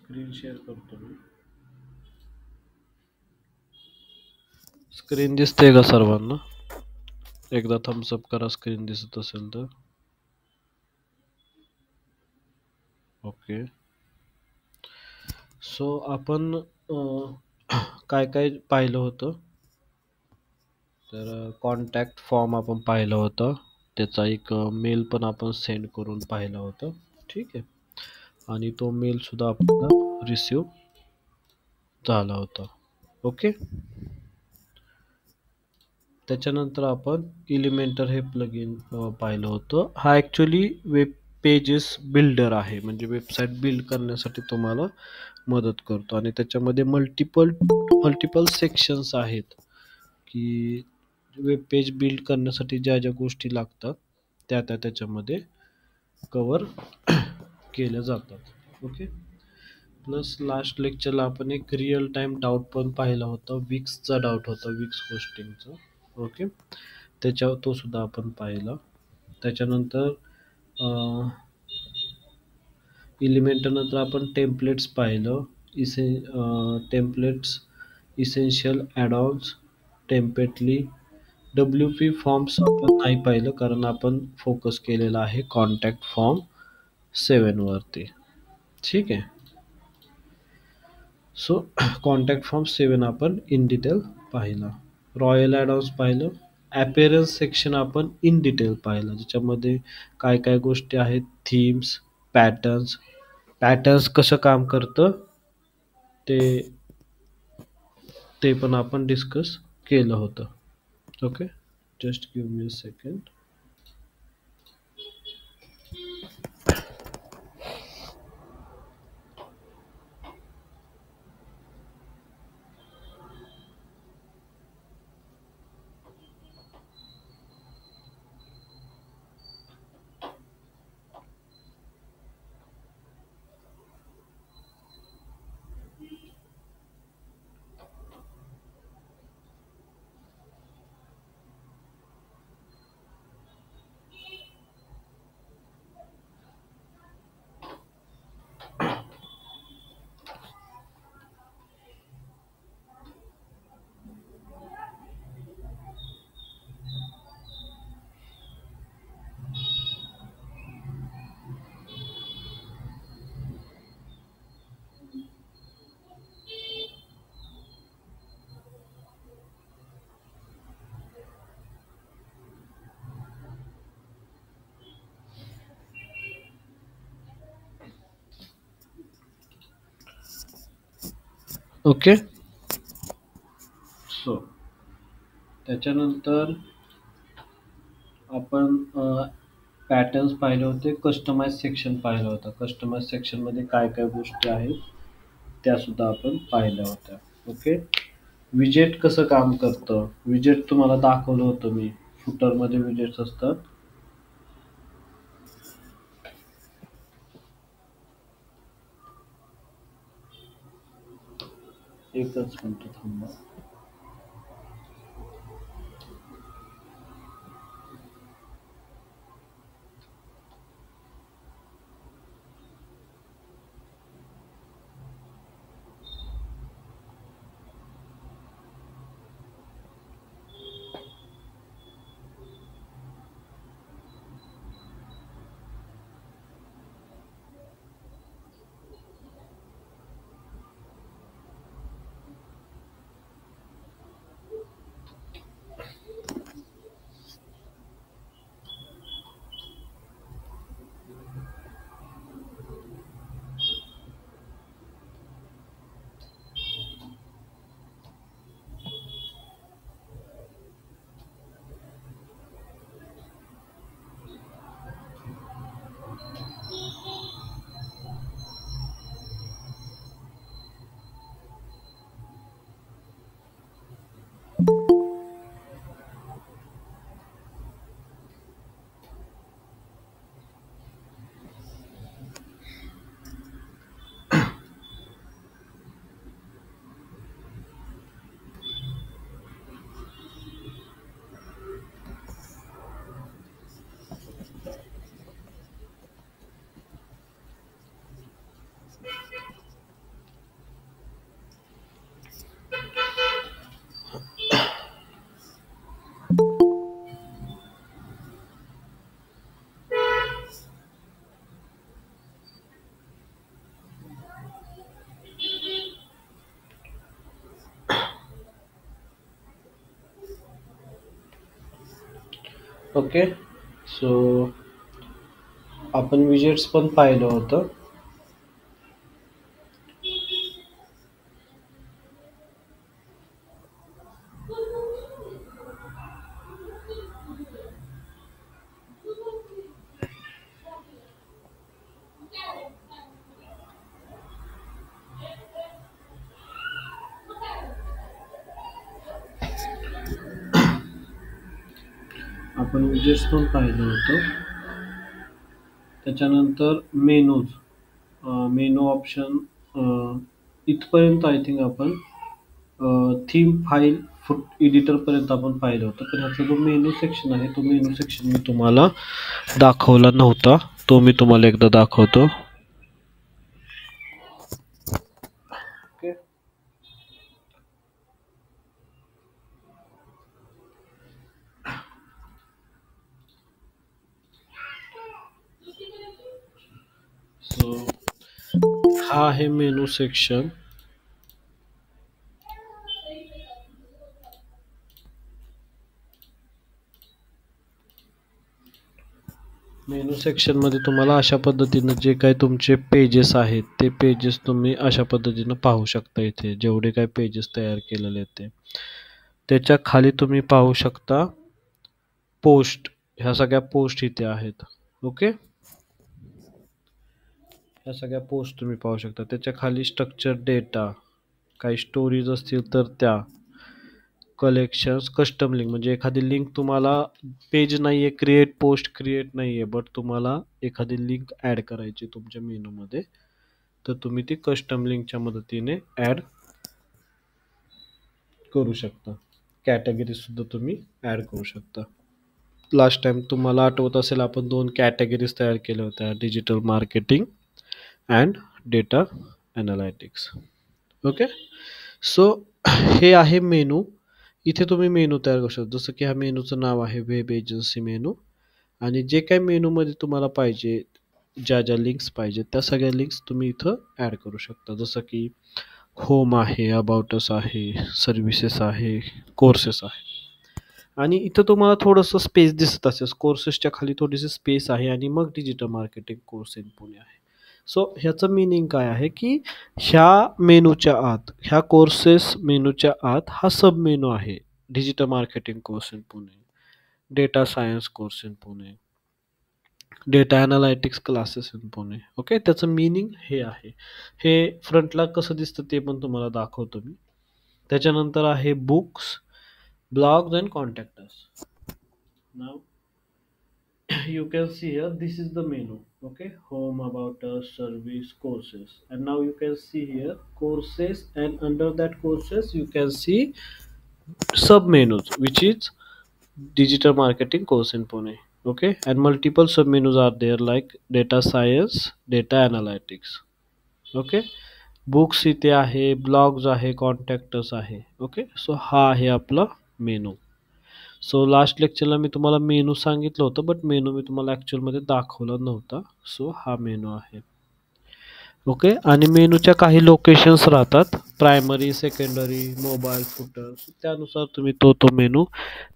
Screen share करतो मी. Screen दिसते का सर्वांना? एकदा थम्स अप करा स्क्रीन दिसत असेल तर. ओके. सो आपण काय काय पाहिलं होतं? तर कॉन्टॅक्ट फॉर्म आपण पाहिलं होतं. त्याचा एक मेल पण आपण सेंड करून पाहिलं होतं. ठीक आहे. आणि तो मेल सुद्धा आपल्याला रिसीव झाला होता. ओके. त्याच्यानंतर आपण एलिमेंटर हे प्लगइन पाहिलं होतं. हा ॲक्च्युली वेब पेजेस बिल्डर आहे, म्हणजे वेबसाईट बिल्ड करण्यासाठी तुम्हाला मदत करतो आणि त्याच्यामध्ये मल्टिपल सेक्शन्स आहेत, की वेब पेज बिल्ड करण्यासाठी ज्या ज्या गोष्टी लागतात त्या त्याच्यामध्ये कवर केल्या जातात. ओके. प्लस लास्ट लेक्चरला आपण एक रिअल टाइम डाऊट पण पाहिला होता. विक्सचा डाऊट होता, विक्स होस्टिंगचा. ओके. त्याच्यावर तो सुद्धा आपण पाहिला. त्याच्यानंतर एलिमेंटर नंतर आपण टेम्पलेट्स पाहिलं. Templates, essential addons, Templately, W P forms आपण नाही पाहिलं, कारण आपण फोकस केलेला आहे कॉन्टॅक्ट फॉर्म 7 वरती. ठीक आहे. सो कॉन्टॅक्ट फॉर्म 7 आपण इन डिटेल पाहिला. रॉयल ॲडॉन्स पाहिलं. अपीअरन्स सेक्शन आपण इन डिटेल पाहिलं, ज्याच्यामध्ये काय काय गोष्टी आहेत, थीम्स, पॅटर्न्स. पॅटर्न्स कसं काम करतं ते ते पण आपण डिस्कस केलं होतं. Okay. Just give me a second. Okay. So त्याच्यानंतर आपण पॅटर्न्स पाहिले होते, कस्टमाइज सेक्शन पाहिलं होतं. कस्टमाइज सेक्शनमध्ये काय काय गोष्टी आहेत त्या सुद्धा आपण पाहिल्या होत्या. ओके. विजेट कसं काम करतं, विजेट तुम्हाला दाखवलं होतं मी. फुटरमध्ये विजेट्स असतात. एकच मिनिट थांबा. ओके. सो आपण विजेट्स पण पाहिलं होतं. आपण विजेट्स पण पाहिलं होतं. त्याच्यानंतर मेनूज, मेनू ऑप्शन, इथपर्यंत आय थिंक आपण थीम फाईल फुट एडिटरपर्यंत आपण पाहिलं होतं. पण ह्याचा जो मेनू सेक्शन आहे तो मेनू सेक्शन मी तुम्हाला दाखवला नव्हता. तो मी तुम्हाला एकदा दाखवतो. ओके. सो हा आहे मेनू सेक्शन. मेनू सेक्शनमध्ये तुम्हाला अशा पद्धतीनं जे काही तुमचे पेजेस आहेत ते पेजेस तुम्ही अशा पद्धतीनं पाहू शकता. इथे जेवढे काही पेजेस तयार केलेले आहेत ते त्याच्या खाली तुम्ही पाहू शकता पोस्ट. ह्या सगळ्या पोस्ट इथे आहेत. ओके. ह्या सगळ्या पोस्ट तुम्ही पाहू शकता. त्याच्या खाली स्ट्रक्चर डेटा, काही स्टोरीज असतील तर त्या, कलेक्शन्स, कस्टम लिंक म्हणजे एखादी लिंक तुम्हाला पेज नाहीये, क्रिएट पोस्ट क्रिएट नाहीये, बट तुम्हाला एखादी लिंक ऍड करायची तुमच्या मेनूमध्ये, तर तुम्ही ती कस्टम लिंकच्या मदतीने ऍड करू शकता. कॅटेगरी सुद्धा तुम्ही ऍड करू शकता. लास्ट टाइम तुम्हाला आठवत असेल आपण 2 कॅटेगरीज तयार केल्या होत्या, digital marketing and data analytics. Okay. So हे आहे मेनू. इथे तुम्ही मेनू तयार करू शकता. जसं की ह्या मेनूचं नाव आहे वेब एजन्सी मेनू. आणि जे काही मेनूमध्ये तुम्हाला पाहिजे, ज्या ज्या लिंक्स पाहिजे त्या सगळ्या लिंक्स तुम्ही इथं ॲड करू शकता. जसं की होम आहे, अबाउट अस आहे, सर्व्हिसेस आहे, कोर्सेस आहे. आणि इथं तुम्हाला थोडंसं स्पेस दिसत असेल. कोर्सेसच्या खाली थोडीशी स्पेस आहे आणि मग digital marketing course in Pune आहे. सो ह्याचं मीनिंग काय आहे की ह्या मेनूच्या आत, ह्या कोर्सेस मेनूच्या आत हा सब मेनू आहे. Digital marketing course in Pune, data science course in Pune, data analytics classes in Pune. Okay. त्याचं मीनिंग हे आहे. हे फ्रंटला कसं दिसतं ते पण तुम्हाला दाखवतो मी. त्याच्यानंतर आहे books, blogs and contact us. Now you can see here this is the menu. Okay, home, about us, service, courses, and now you can see here courses, and under that courses you can see sub menus which is digital marketing course in Pune. Okay, and multiple sub menus are there like data science, data analytics. Okay. Books इथे आहे, blogs आहे, contacts आहे. Okay. So हा आहे आपला menu. So last लेक्चरला मी तुम्हाला menu सांगितलं होतं, बट मेनू मी तुम्हाला ॲक्च्युअलमध्ये दाखवला नव्हता. सो हा मेनू आहे. ओके. आणि मेनूच्या काही लोकेशन्स राहतात, प्रायमरी, सेकंडरी, मोबाईल, फुटर. त्यानुसार तुम्ही तो मेनू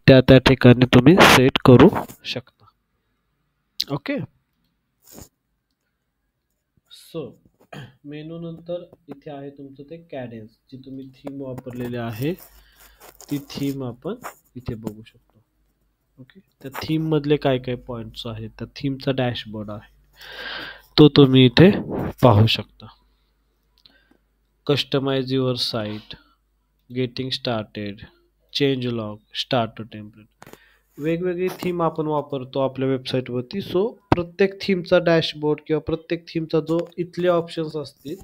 त्या त्या ठिकाणी तुम्ही सेट करू शकता. ओके. सो मेनू नंतर इथे आहे तुमचं ते कॅडेन्स, जी तुम्ही थीम वापरलेली आहे ती थीम आपण इथे बघू शकतो. ओके. त्या थीम मधले काय काय पॉइंट्स आहेत, त्या थीमचा डॅशबोर्ड आहे तो तुम्ही इथे पाहू शकता. Customize your site, getting started, change log, starter template. वेगवेगळी थीम आपण वापरतो आपल्या वेबसाईटवरती. सो प्रत्येक थीमचा डॅशबोर्ड किंवा प्रत्येक थीमचा जो इथले ऑप्शन्स असतील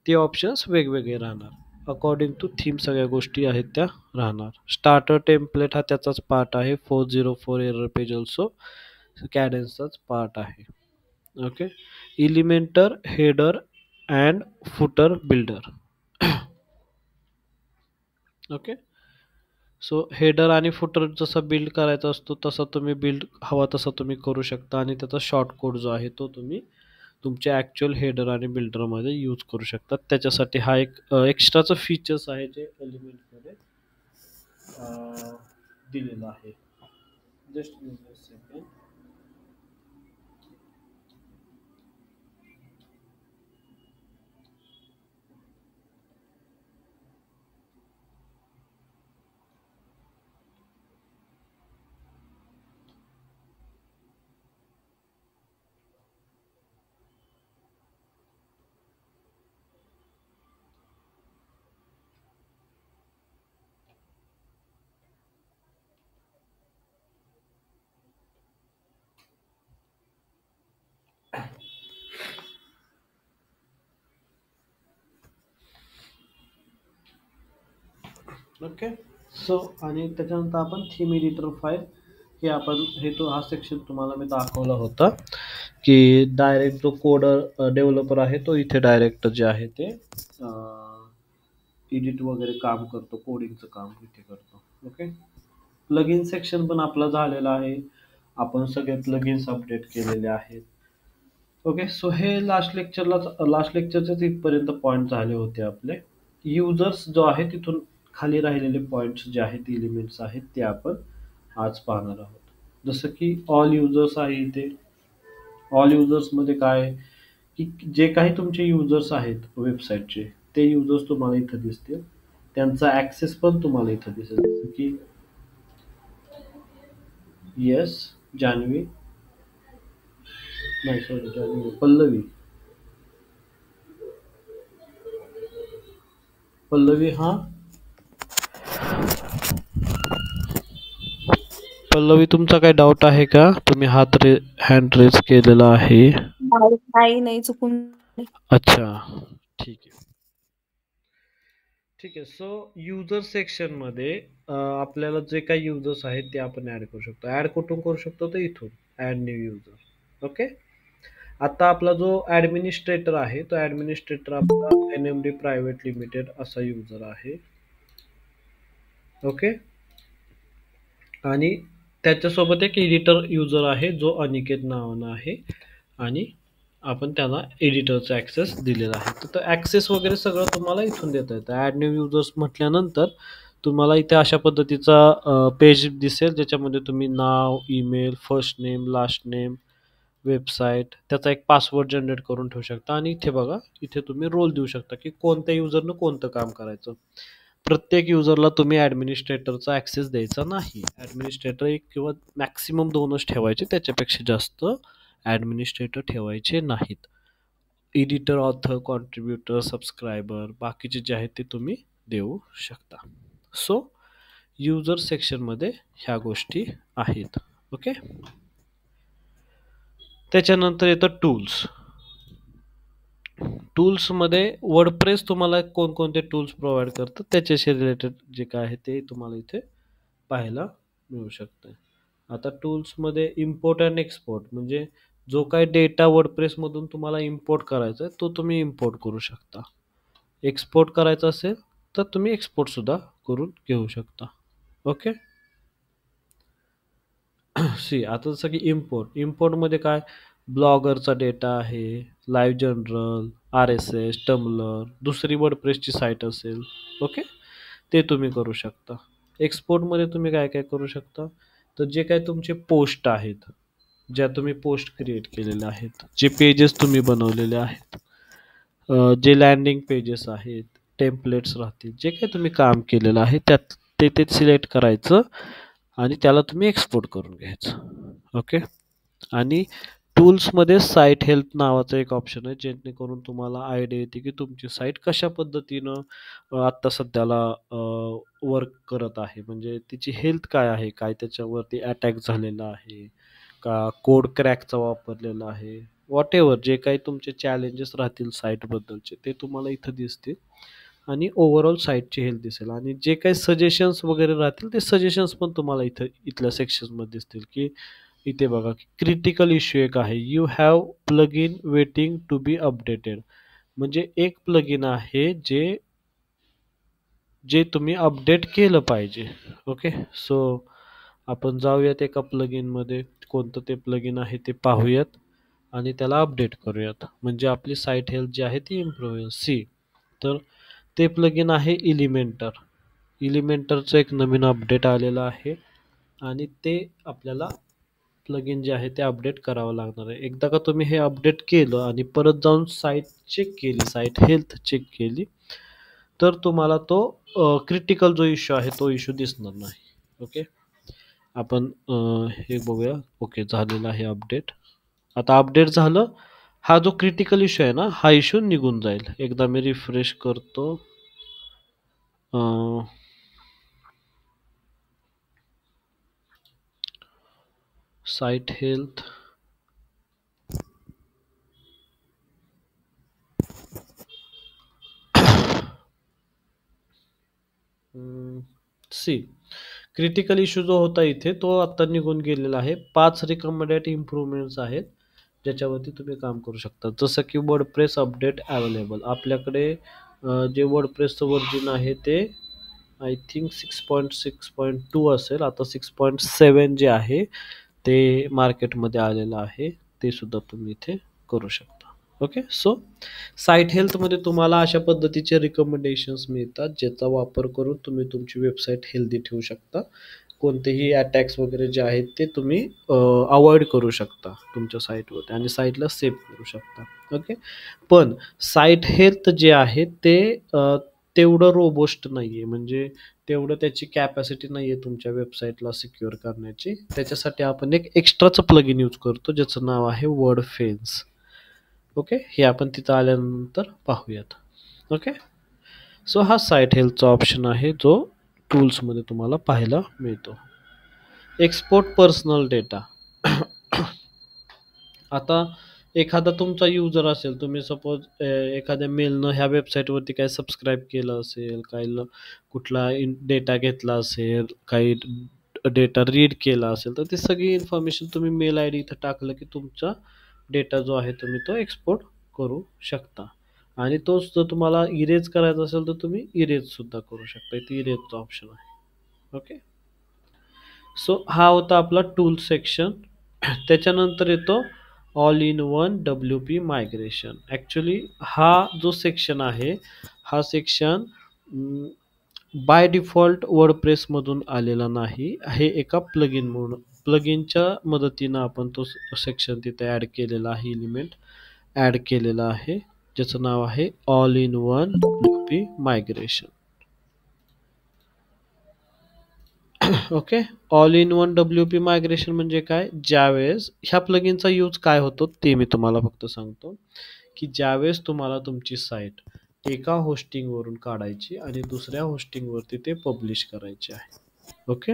ते ऑप्शन्स वेगवेगळे राहणार. अकॉर्डिंग टू थीम सगळ्या गोष्टी आहेत त्या राहणार. स्टार्टर टेम्पलेट हा त्याचाच पार्ट आहे. 404 एरर पेज ऑल्सो कॅडेन्सचाच पार्ट आहे. Okay. Elementor, header and footer builder. Okay. So header आणि फुटर जसा बिल्ड करायचा असतो तसा तुम्ही बिल्ड हवा तसा तुम्ही करू शकता, आणि त्याचा शॉर्ट कोड जो आहे तो तुम्ही तुमच्या ॲक्च्युअल हेडर आणि बिल्डरमध्ये यूज करू शकता. त्याच्यासाठी हा एक एक्स्ट्राचं फीचर्स आहे जे एलिमेंटमध्ये दिलेलं आहे. Just give me a second. Okay. So आणि त्याच्यानंतर आपण थीम एडिटर फाईल हे आपण हे तो हा सेक्शन तुम्हाला मी दाखवला होता की डायरेक्ट जो कोडर डेव्हलपर आहे तो इथे डायरेक्ट जे आहे ते एडिट वगैरे काम करतो, कोडिंगचं काम इथे करतो. ओके. प्लगइन सेक्शन पण आपला झालेला आहे. आपण सगळे प्लगइन्स अपडेट केलेले आहेत. ओके. सो हे लास्ट लेक्चरचेच इथपर्यंत पॉईंट झाले होते आपले. युजर्स जो आहे तिथून खाली राहिलेले पॉईंट्स जे आहेत, एलिमेंट्स आहेत ते आपण आज पाहणार आहोत. जसं की ऑल युजर्स आहे इथे. ऑल युजर्समध्ये काय आहे, की जे काही तुमचे युजर्स आहेत वेबसाईटचे ते युजर्स तुम्हाला इथं दिसतील. त्यांचा ॲक्सेस पण तुम्हाला इथं दिसेल. जसं की येस, जान्हवी, नाही सॉरी जान्हवी, पल्लवी. पल्लवी हा पल्लवी तुमचा काही डाऊट आहे का? तुम्ही हँड रेज केलेला आहे. नाही नाही नाही, चुकून. अच्छा, ठीक आहे. ठीक आहे. सो युजर सेक्शनमध्ये आपल्याला जे काही युजर्स आहेत ते आपण ऍड करू शकतो. ऍड कुठून करू शकतो? तर इथून ऍड न्यू युजर. ओके. आता आपला जो ऍडमिनिस्ट्रेटर आहे तो ऍडमिनिस्ट्रेटर आपला NMD प्रायव्हेट लिमिटेड असा युजर आहे. ओके. आणि त्याच्यासोबत एक एडिटर युजर आहे जो अनिकेत नावानं आहे आणि आपण त्याला एडिटरचा ॲक्सेस दिलेला आहे. तर ॲक्सेस वगैरे सगळं तुम्हाला इथून देता येतं. ॲड न्यू युजर्स म्हटल्यानंतर तुम्हाला इथे अशा पद्धतीचा पेज दिसेल ज्याच्यामध्ये तुम्ही नाव, email, first name, last name, website, त्याचा एक पासवर्ड जनरेट करून ठेवू शकता आणि इथे बघा, इथे तुम्ही रोल देऊ शकता की कोणत्या युजरनं कोणतं काम करायचं. प्रत्येक युजरला तुम्ही ॲडमिनिस्ट्रेटरचा ॲक्सेस द्यायचा नाही. ॲडमिनिस्ट्रेटर एक किंवा मॅक्सिमम 2च ठेवायचे, त्याच्यापेक्षा जास्त ॲडमिनिस्ट्रेटर ठेवायचे नाहीत. एडिटर, ऑथर, कॉन्ट्रीब्युटर, सबस्क्रायबर बाकीचे जे आहेत ते तुम्ही देऊ शकता. सो युजर सेक्शनमध्ये ह्या गोष्टी आहेत. ओके. त्याच्यानंतर येतं टूल्स. टूल्समध्ये वर्डप्रेस तुम्हाला कोणकोणते टूल्स प्रोव्हाइड करतं त्याच्याशी रिलेटेड जे काय आहे ते तुम्हाला इथे पाहायला मिळू शकतं. आता टूल्समध्ये इम्पोर्ट अँड एक्सपोर्ट म्हणजे जो काही डेटा वर्डप्रेसमधून तुम्हाला इम्पोर्ट करायचा आहे तो तुम्ही इम्पोर्ट करू शकता. एक्सपोर्ट करायचा असेल तर तुम्ही एक्सपोर्टसुद्धा करून घेऊ शकता. ओके. सी आता जसं की इम्पोर्टमध्ये काय ब्लॉगरचा डेटा आहे, लाईव्ह जनरल, RSS, टम्बलर, दुसरी वर्डप्रेसची साईट असेल. ओके. ते तुम्ही करू शकता. एक्सपोर्टमध्ये तुम्ही काय काय करू शकता, तर जे काही तुमचे पोस्ट आहेत, ज्या तुम्ही पोस्ट क्रिएट केलेल्या आहेत, जे पेजेस तुम्ही बनवलेले आहेत, जे लँडिंग पेजेस आहेत, टेम्पलेट्स राहतील, जे काही तुम्ही काम केलेलं आहे त्यात ते सिलेक्ट करायचं आणि त्याला तुम्ही एक्सपोर्ट करून घ्यायचं. ओके. आणि टूल्समध्ये साईट हेल्प नावाचा एक ऑप्शन आहे जेणेकरून तुम्हाला आयडिया येते की तुमची साईट कशा पद्धतीनं आत्ता सध्याला वर्क करत आहे, म्हणजे तिची हेल्थ काय आहे, काय त्याच्यावरती अटॅक झालेला आहे का, कोड क्रॅकचा वापरलेला आहे, वॉट एव्हर जे काही तुमचे चॅलेंजेस राहतील साईटबद्दलचे ते तुम्हाला इथं दिसतील आणि ओव्हरऑल साईटची हेल्थ दिसेल आणि जे काही सजेशन्स वगैरे राहतील ते सजेशन्स पण तुम्हाला इथल्या सेक्शनमध्ये दिसतील की इथे बघा की क्रिटिकल इश्यू एक आहे, you have plugin waiting to be updated. म्हणजे एक प्लग इन आहे जे जे तुम्ही अपडेट केलं पाहिजे. ओके. सो आपण जाऊयात एका प्लग इनमध्ये, कोणतं ते प्लग इन आहे ते पाहूयात आणि त्याला अपडेट करूयात म्हणजे आपली साईट हेल्थ जी आहे ती इम्प्रूव्ह होईल. सी तर ते प्लग इन आहे इलिमेंटर. इलिमेंटरचं एक नवीन अपडेट आलेलं आहे आणि ते आपल्याला प्लगइन जे आहे ते अपडेट करावं लागणार आहे. एकदा का तुम्ही हे अपडेट केलं आणि परत जाऊन साईट चेक केली, साईट हेल्थ चेक केली, तर तुम्हाला तो क्रिटिकल जो इश्यू आहे तो इश्यू दिसणार नाही. ओके. आपण हे बघूया. ओके, झालेलं आहे अपडेट. आता अपडेट झालं. हा जो क्रिटिकल इश्यू आहे ना, हा इश्यू निघून जाईल. एकदा मी रिफ्रेश करतो. Site health. See critical issue जो होता इथे तो आता निघून गेलेला आहे. 5 रिकमेंडेड इम्प्रूव्हमेंट्स आहेत ज्याच्यावरती तुम्ही काम करू शकता. जसं की वर्डप्रेस अपडेट अवेलेबल. आपल्याकडे जे वर्डप्रेसचं व्हर्जन आहे ते आय थिंक 6.6.2 असेल. आता 6.7 जे आहे ते मार्केटमध्ये आलेलं आहे. ते सुद्धा तुम्ही इथे करू शकता. ओके. सो साईट हेल्थमध्ये तुम्हाला अशा पद्धतीचे रिकमेंडेशन्स मिळतात ज्याचा वापर करून तुम्ही तुमची वेबसाईट हेल्दी ठेवू शकता. कोणतेही अटॅक्स वगैरे जे आहेत ते तुम्ही अवॉइड करू शकता तुमच्या साईटवरती आणि साईटला सेव्ह करू शकता. ओके. पण साईट हेल्थ जे आहे ते तेवढं रोबस्ट नाही आहे. म्हणजे तेवढं त्याची कॅपॅसिटी नाही आहे तुमच्या वेबसाईटला सिक्युअर करण्याची. त्याच्यासाठी आपण एक एक्स्ट्राचं प्लगइन यूज करतो ज्याचं नाव आहे वर्डफेन्स. ओके. हे आपण तिथं आल्यानंतर पाहूयात. ओके. सो हा साईट हेल्थचा ऑप्शन आहे जो टूल्समध्ये तुम्हाला पाहायला मिळतो. Export personal data. आता एखादा तुमचा युजर असेल, तुम्ही सपोज एखाद्या मेलनं ह्या वेबसाईटवरती काय सबस्क्राईब केलं असेल, काही कुठला डेटा घेतला असेल, काही डेटा रीड केला असेल, तर ती सगळी इन्फॉर्मेशन तुम्ही मेल आय डी इथं टाकलं की तुमचा डेटा जो आहे तुम्ही तो एक्सपोर्ट करू शकता. आणि तोच जर तुम्हाला इरेज करायचा असेल तर तुम्ही इरेज सुद्धा करू शकता. इथे इरेजचा ऑप्शन आहे. ओके. सो हा होता आपला टूल सेक्शन. त्याच्यानंतर येतो all in one WP migration. Actually हा जो सेक्शन आहे हा सेक्शन बाय डिफॉल्ट वर्डप्रेसमधून आलेला नाही. हे एका प्लगइनच्या मदतीनं आपण तो सेक्शन तिथे ॲड केलेला आहे, एलिमेंट ॲड केलेला आहे ज्याचं नाव आहे all in one WP migration. Okay. All in one WP migration म्हणजे काय? ज्यावेळेस ह्या प्लगइनचा यूज काय होतो ते मी तुम्हाला फक्त सांगतो की ज्यावेळेस तुम्हाला तुमची साईट एका होस्टिंगवरून काढायची आणि दुसऱ्या होस्टिंगवरती ते पब्लिश करायचे आहे. ओके.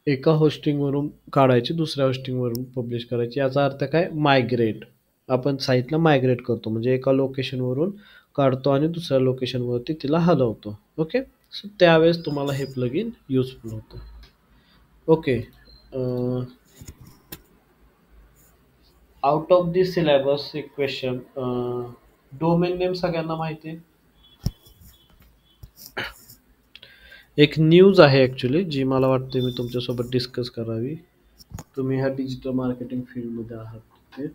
एका होस्टिंगवरून काढायची दुसऱ्या होस्टिंगवरून पब्लिश करायची. याचा अर्थ काय? मायग्रेट. आपण साईटला मायग्रेट करतो म्हणजे एका लोकेशनवरून काढतो आणि दुसऱ्या लोकेशनवरती तिला हलवतो. ओके. सो त्यावेळेस तुम्हाला हे प्लगइन युजफुल होतं. Okay. Out of this syllabus एक क्वेश्चन. डोमेन नेम सगळ्यांना माहिती आहे. एक न्यूज आहे ॲक्च्युली जी मला वाटते मी तुमच्यासोबत डिस्कस करावी. तुम्ही ह्या डिजिटल मार्केटिंग फील्डमध्ये आहात. ते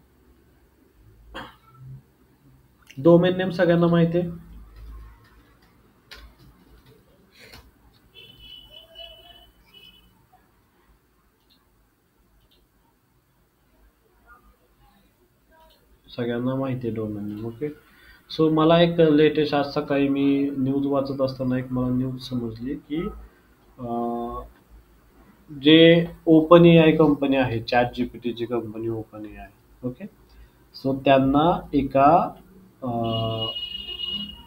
डोमेन नेम सगळ्यांना माहिती आहे. सगळ्यांना माहिती आहे डोमेन नेम. ओके. सो मला एक लेटेस्ट आज सकाळी मी न्यूज वाचत असताना एक मला न्यूज समजली की जे ओपन AI कंपनी आहे, चॅट जीपीटीची company open AI. Okay. So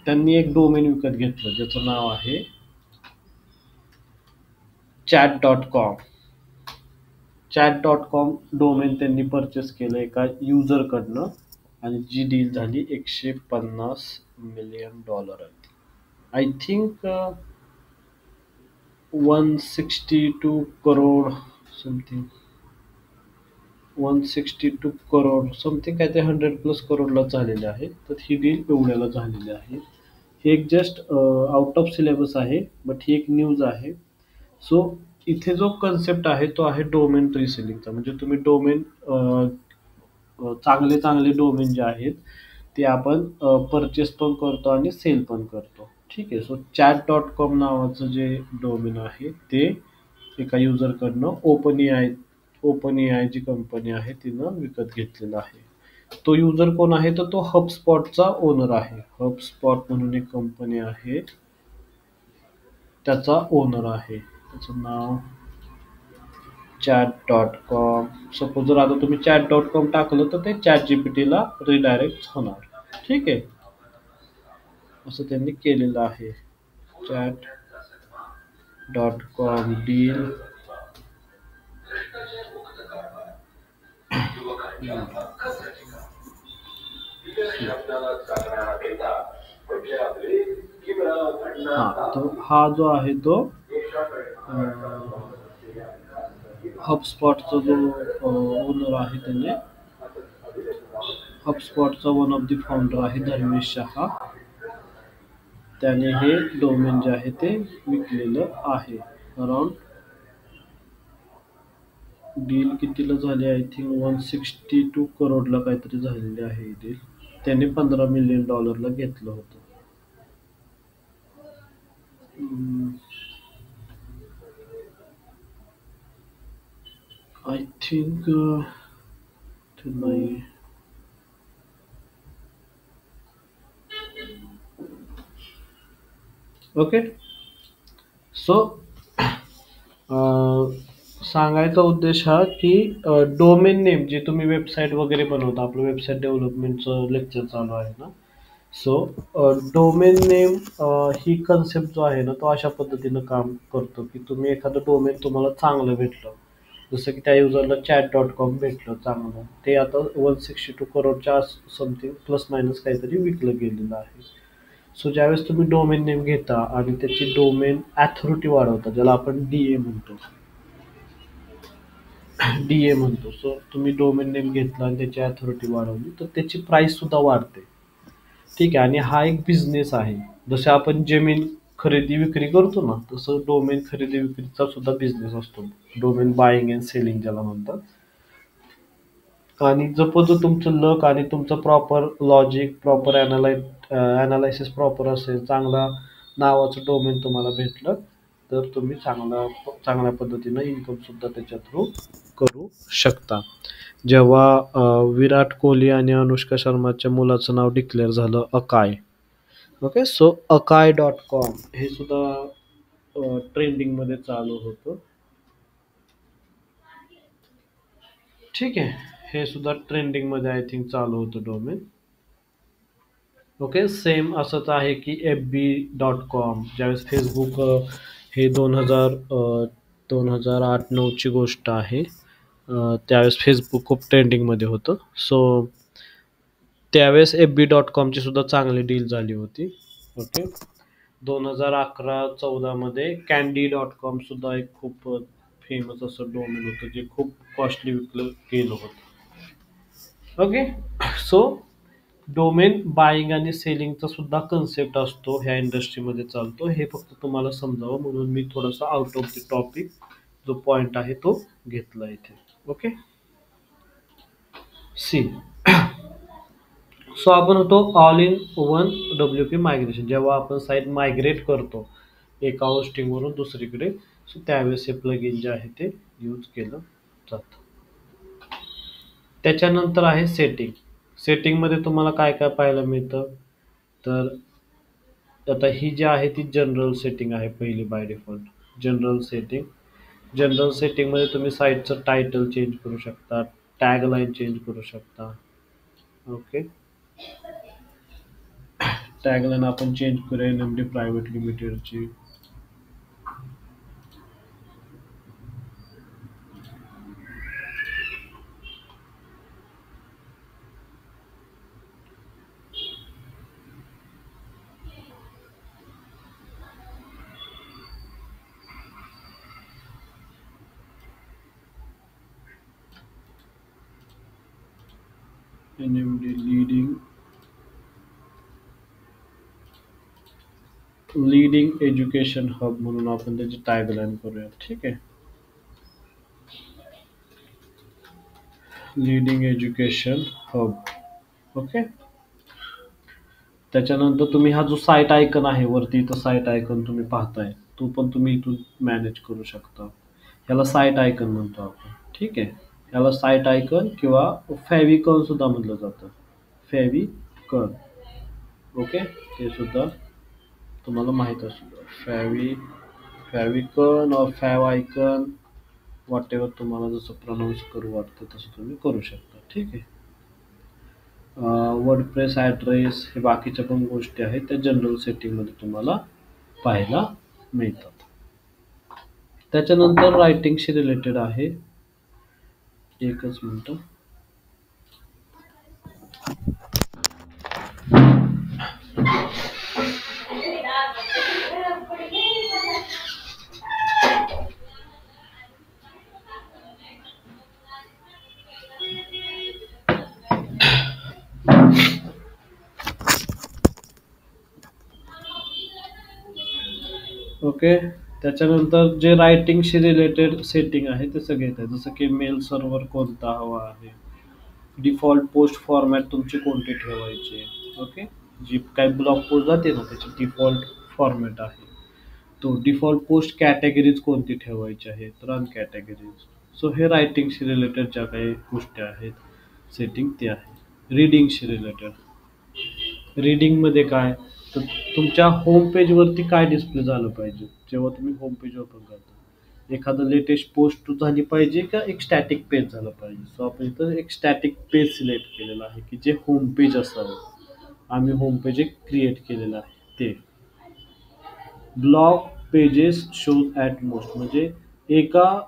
त्यांनी एक डोमेन विकत घेतलं ज्याचं नाव आहे chat.com. chat.com डोमेन त्यांनी परचेस केलं एका युजरकडनं आणि जी डील झाली $150 million. I think 162 crore something, 162 crore something काय ते 100+ करोडला झालेले आहे. तर ही डील एवढ्याला झालेली आहे. हे एक जस्ट आउट ऑफ सिलेबस आहे बट ही एक न्यूज आहे. सो इथे जो कन्सेप्ट आहे तो आहे डोमेन रिसेलिंगचा. म्हणजे तुम्ही डोमेन चांगले डोमेन जे आहेत ते आपण परचेस पण करतो आणि सेल पण करतो. ठीक आहे. सो chat.com नावाचं जे डोमेन आहे ते एका युजरकडनं ओपन ए आय जी कंपनी आहे तिनं विकत घेतलेलं आहे. तो युजर कोण आहे तर तो हबस्पॉटचा ओनर आहे. हबस्पॉट म्हणून एक कंपनी आहे, त्याचा ओनर आहे. त्याचं नाव chat.com. सपोज जर आता तुम्ही chat.com टाकलं तर ते चॅट जीपीटीला रिडायरेक्ट होणार. ठीक आहे. असं त्यांनी केलेलं आहे. chat.com deal. हा, तर हा जो आहे तो हबस्पॉटचा जो ओनर आहे त्याने हबस्पॉटचा वन ऑफ द फाउंडर आहे धर्मेश शहा. त्याने हे डोमेन जे आहे ते विकलेलं आहे. अराउंड डील कितीला झाली, आय थिंक 162 करोडला काहीतरी झालेली आहे ही डील. त्याने $15 मिलियन घेतलं होतं. आय थिंक नाही. ओके. सो सांगायचा उद्देश हा की डोमेन नेम जे तुम्ही वेबसाईट वगैरे बनवता, आपलं वेबसाईट डेव्हलपमेंटचं लेक्चर चालू आहे ना. सो डोमेन नेम ही कन्सेप्ट जो आहे ना तो अशा पद्धतीनं काम करतो की तुम्ही एखादं डोमेन तुम्हाला चांगलं भेटलं, जसं की त्या युजरला chat.com भेटलं चांगलं, ते आता 162 करोडच्या समथिंग प्लस मायनस काहीतरी विकलं गेलेलं आहे. सो ज्यावेळेस तुम्ही डोमेन नेम घेता आणि त्याची डोमेन अथॉरिटी वाढवता, ज्याला आपण डीए म्हणतो. सो तुम्ही डोमेन नेम घेतला आणि त्याची अथॉरिटी वाढवली तर त्याची प्राइस सुद्धा वाढते. ठीक आहे. आणि हा एक बिझनेस आहे. जसे आपण जमीन खरेदी विक्री करतो ना, तसं डोमेन खरेदी विक्रीचा सुद्धा बिझनेस असतो. डोमेन बाईंग अँड सेलिंग ज्याला म्हणतात. आणि जर तुमचं लक आणि तुमचं प्रॉपर लॉजिक, प्रॉपर अनालायसिस प्रॉपर असेल, चांगला नावाचं डोमेन तुम्हाला भेटलं, तर तुम्ही चांगल्या पद्धतीनं इन्कम सुद्धा त्याच्या थ्रू करू शकता. जेव्हा विराट कोहली आणि अनुष्का शर्माच्या मुलाचं नाव डिक्लेअर झालं अकाय. ओके. सो अकाय.com हे सुद्धा ट्रेंडिंगमध्ये चालू होतं. ठीक आहे. हे सुद्धा ट्रेंडिंगमध्ये आय थिंक चालू होतं डोमेन. ओके. सेम असंच आहे की FB.com. ज्यावेळेस फेसबुक हे 2008-9ची गोष्ट आहे. त्यावेळेस फेसबुक खूप ट्रेंडिंगमध्ये होतं. सो त्यावेळेस FB.comची सुद्धा चांगली डील झाली होती. ओके. 2011-14 मध्ये कँडी.com सुद्धा एक खूप फेमस असं डोमेन होतं जे खूप कॉस्टली विकलं गेलं होतं. ओके. सो डोमेन बाईंग आणि सेलिंगचा सुद्धा कन्सेप्ट असतो, ह्या इंडस्ट्रीमध्ये चालतो. हे फक्त तुम्हाला समजावं म्हणून मी थोडासा आउट ऑफ द टॉपिक जो पॉइंट आहे तो घेतला इथे. ओके. सी. सो आपण होतो all in one WP migration. जेव्हा आपण साईट मायग्रेट करतो एका होस्टिंगवरून दुसरीकडे, सो त्यावेळेस हे प्लगइन जे आहे ते यूज केलं जातं. त्याच्यानंतर आहे सेटिंग. सेटिंगमध्ये तुम्हाला काय काय पाहायला मिळतं, तर आता ही जी आहे ती जनरल सेटिंग आहे पहिली बाय डिफॉल्ट. जनरल सेटिंगमध्ये तुम्ही साईटचं टायटल चेंज करू शकता, टॅगलाईन चेंज करू शकता. ओके. टॅगलाईन आपण चेंज करूया NMD प्रायव्हेट लिमिटेडची. NMD लीडिंग एज्युकेशन हब म्हणून आपण त्याची टॅगलाईन करूया. ठीक आहे. Leading education hub. ओके. त्याच्यानंतर तुम्ही हा जो साईट आयकन आहे वरती, इथं साईट आयकन तुम्ही पाहताय, तो पण तुम्ही इथून मॅनेज करू शकता. ह्याला साईट आयकन म्हणतो आपण. ठीक आहे. ह्याला साईट आयकन किंवा फॅविकॉन सुद्धा म्हटलं जातं. फॅविकन. ओके. ते सुद्धा तुम्हाला माहित असतं. फॅविकन और फॅव आयकन, वॉट एव्हर तुम्हाला जसं प्रोनाऊन्स करू वाटतं तसं तुम्ही करू शकता. ठीक आहे. वर्डप्रेस ॲड्रेस हे बाकीच्या पण गोष्टी आहेत त्या जनरल सेटिंगमध्ये तुम्हाला पाहायला मिळतात. त्याच्यानंतर रायटिंगशी रिलेटेड आहे. एकच मिनटं. ओके. त्याच्यानंतर जे रायटिंगशी रिलेटेड सेटिंग आहे ते सगळे येतात. जसं की मेल सर्व्हर कोणता हवा आहे, डिफॉल्ट पोस्ट फॉर्मॅट तुमचे कोणते ठेवायचे. ओके. जी काही ब्लॉग पोस्ट जाते ना त्याची डिफॉल्ट फॉर्मॅट आहे तो. डिफॉल्ट पोस्ट कॅटेगरीज कोणती ठेवायची आहेत, रन कॅटेगरीज. सो हे रायटिंगशी रिलेटेड ज्या काही गोष्टी आहेत सेटिंग ते आहे. रीडिंगशी रिलेटेड. रीडिंगमध्ये काय, तर तुमच्या होम पेजवरती काय डिस्प्ले झालं पाहिजे जेव्हा तुम्ही होम पेज ओपन करता. एखादं लेटेस्ट पोस्ट झाली पाहिजे का एक स्टॅटिक पेज झालं पाहिजे. सो आपण इथं एक स्टॅटिक पेज सिलेक्ट केलेलं आहे की जे होम पेज असावं. आम्ही होम पेज एक क्रिएट केलेलं आहे ते. Blog pages shows at most, म्हणजे एका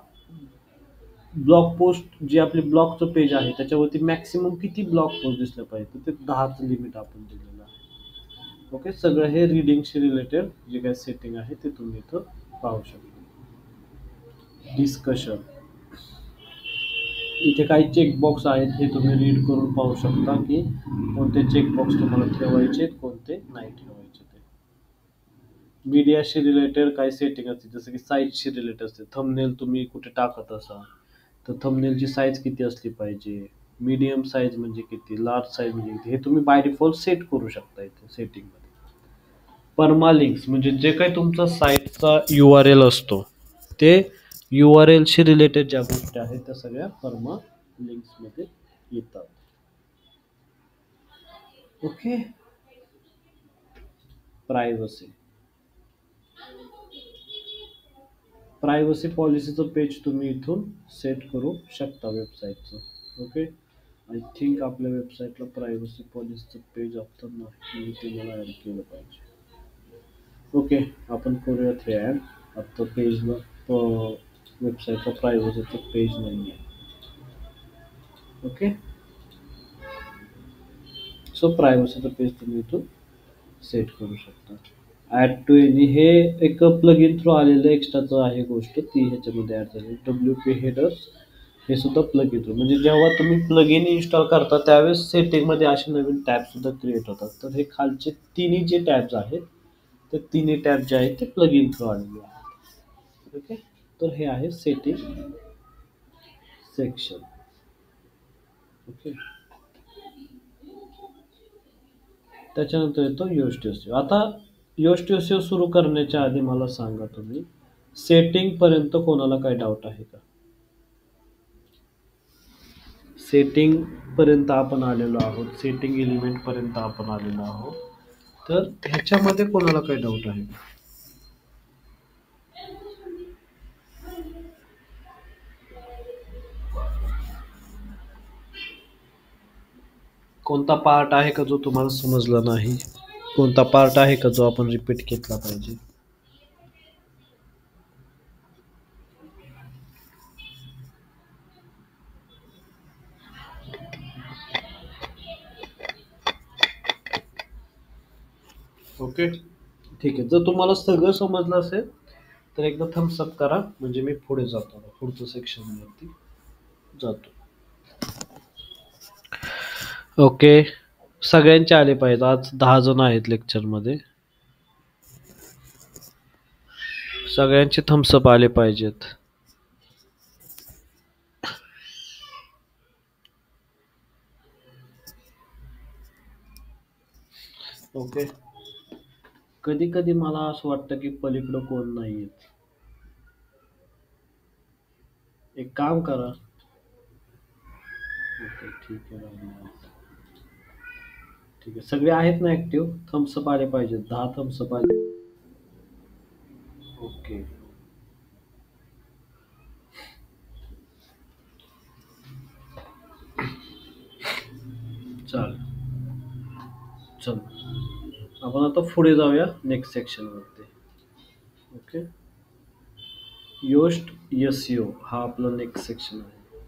ब्लॉग पोस्ट जे आपले ब्लॉगचं पेज आहे त्याच्यावरती मॅक्सिमम किती ब्लॉग पोस्ट दिसलं पाहिजे, ते 10चं लिमिट आपण दिलेलं आहे. ओके. सगळं हे रीडिंगशी रिलेटेड जे काही सेटिंग आहे ते तुम्ही इथं पाहू शकता. डिस्कशन. इथे काही चेकबॉक्स आहेत हे तुम्ही रीड करून पाहू शकता की कोणते चेकबॉक्स तुम्हाला ठेवायचे, कोणते नाही ठेवायचे ते. मीडियाशी रिलेटेड काही सेटिंग असते, जसं की साईजशी रिलेटेड असते. थंबनेल तुम्ही कुठे टाकत असाल तर थंबनेलची साईज किती असली पाहिजे, मीडियम साईज म्हणजे किती, लार्ज साईज म्हणजे किती, हे तुम्ही बाय डिफॉल्ट सेट करू शकता इथे सेटिंगमध्ये. परमालिंक्स म्हणजे जे काही तुमचा साईटचा URL असतो ते URL शी रिलेटेड ज्या गोष्टी आहेत त्या सगळ्या परमालिंक्समध्ये येतात. ओके. प्रायव्हसी. प्रायव्हसी पॉलिसीचं पेज तुम्ही इथून सेट करू शकता वेबसाईटचं. ओके. आय थिंक आपल्या वेबसाईटला प्रायव्हसी पॉलिसीचं पेज आता नाही, ते मला ॲड केलं पाहिजे. ओके. आपण करूयात हे ॲड. आत्ता पेजला वेबसाईटला प्रायव्हसीचं पेज नाही आहे. ओके. सो प्रायव्हसीचं पेज तुम्ही इथून सेट करू शकता. ॲड टू एनी हे एक प्लगइन थ्रू आलेलं एक्स्ट्राचं आहे गोष्ट, ती ह्याच्यामध्ये ॲड झाली. WP हेडर्स हे सुद्धा प्लगइन थ्रू, म्हणजे जेव्हा तुम्ही प्लगइन इन्स्टॉल करता त्यावेळेस सेटिंगमध्ये असे नवीन टॅब सुद्धा क्रिएट होतात. तर हे खालचे तिन्ही जे टॅब्स आहेत ते तिन्ही टॅब जे आहेत ते प्लगइन थ्रू आलेले आहेत. ओके. तर हे आहे सेटिंग सेक्शन. ओके. त्याच्यानंतर येतो योस्टिओ. आता योस्टिओ सुरू करण्याच्या आधी मला सांगा तुम्ही सेटिंग पर्यंत कोणाला काही डाऊट आहे का. सेटिंग पर्यंत आपण आलेलो आहोत, सेटिंग एलिमेंट पर्यंत आपण आलेलो आहोत. तर ह्याच्यामध्ये कोणाला काही डाऊट आहे का. कोणता पार्ट आहे का जो तुम्हाला समजला नाही, कोणता पार्ट आहे का जो आपण रिपीट केला पाहिजे. ओके. ठीक आहे. जर तुम्हाला सगळं समजलं असेल तर एकदा थम्सअप करा, म्हणजे मी पुढे जातो, पुढचं सेक्शनवरती जातो. ओके. सगळ्यांचे आले पाहिजे. आज 10 जण आहेत लेक्चरमध्ये. सगळ्यांचे थम्सअप आले पाहिजेत. ओके. कधी कधी मला असं वाटतं की पलीकडं कोण नाहीये. एक काम करा. ओके, ठीक आहे. ठीक आहे. सगळे आहेत ना ऍक्टिव्ह? थम्सअप आले पाहिजेत. 10 थम्सअप आले. ओके. चालेल. चल. आपण आता पुढे जाऊया नेक्स्ट सेक्शनवरती. ओके. योस्ट एस-ई-ओ हा आपला नेक्स्ट सेक्शन आहे.